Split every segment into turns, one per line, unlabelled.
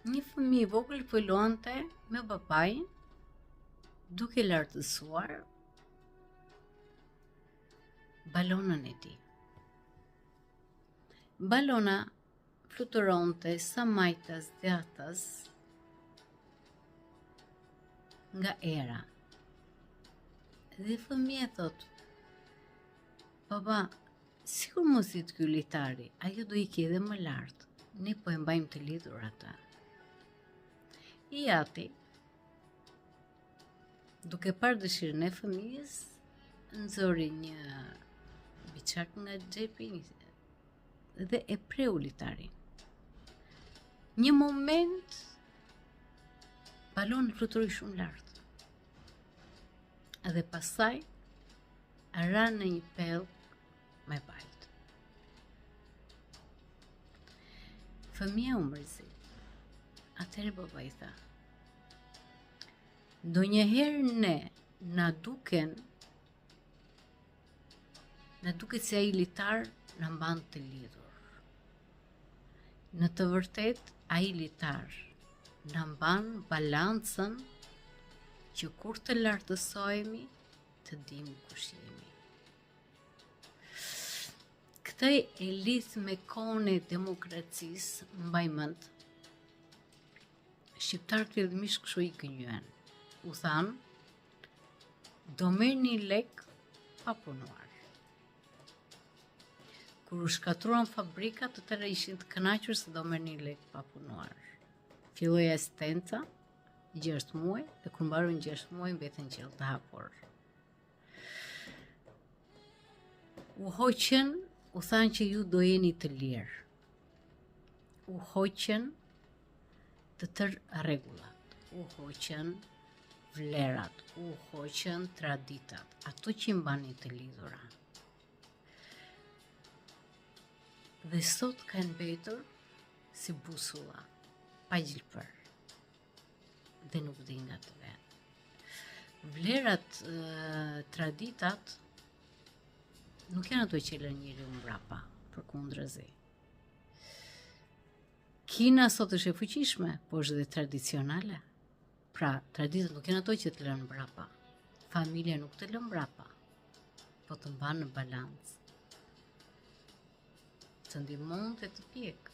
Një fëmijë i vogël luante me babain duke lartësuar balonën e tij. Balona fluturonte sa majtas djathtas nga era. Dhe fëmia thot: "Baba, sikur mos i të ky litari, ajo do i edhe më lart. Ne po e mbajmë të lidhur ata." I ati, duke parë dëshirën e fëmijës, nxori një biçak nga xhepi dhe e preu litarin. Një moment baloni fluturoi shumë lart. Dhe pasaj ra në një pellg me balt. Fëmia u mërzit. Atëherë baba i tha: "Ndonjëherë ne na duket se ai litar na mban të lidhur. Në të vërtet, ai litar na mban balancën që kur të lartësohemi të dimë kush jemi." Këtë e lidh me kohën e demokracisë, mbaj mend. Shqiptarët fillimisht kështu i gënjyen. U than: "Do merrni lek pa punuar." Kur u shkatruan fabrikat, të tërë ishin të kënaqur se do merrnin lek pa punuar. Filloi asistenca 6 muaj dhe kur mbaruan 6 muaj mbeten gjallë të hapur. U hoqën, u thanë që ju do jeni të lirë. U hoqën të tërë rregullat, u hoqën vlerat, u hoqën traditat, ato që i mbanin të lidhura. Dhe sot kanë mbetur si busulla, pa gjilpër, dhe nuk din nga të ven. Vlerat, traditat, nuk janë ato që lën njeriu mbrapa, përkundërzi. Kina sot është e fuqishme, po është dhe tradicionale. Pra, traditat nuk janë ato që të lën mbrapa. Familja nuk të lën mbrapa, po të mban në balancë. Të ndihmon të pjek.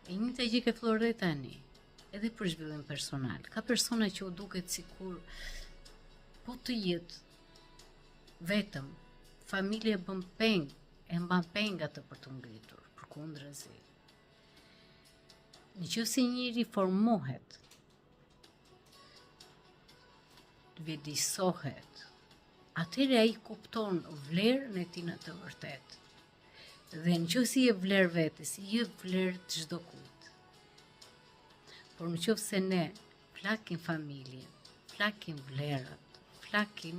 E njëjta gjë ke Flore tani, edhe për zhvillim personal. Ka persona që u duket sikur po të jetë vetëm, familja bën peng, e mban penga të për të ngritur, përkundërzi. Nëse njëri formohet, vedisohet, atëherë ai kupton vlerën e tij në të vërtetë. Dhe nëse i e vler vetes, i e vler çdo kujt. Por nëse ne flakim familjen, flakim vlerat, flakim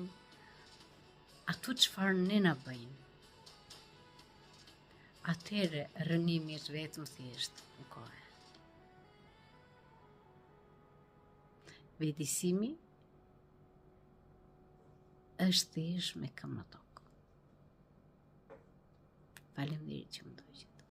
ato çfarë ne na bëjnë, atëherë rënimi është vetëm thjesht në kohë. Vedisimi është thjesht me këmbë në tokë. Faleminderit që më dëgjoni.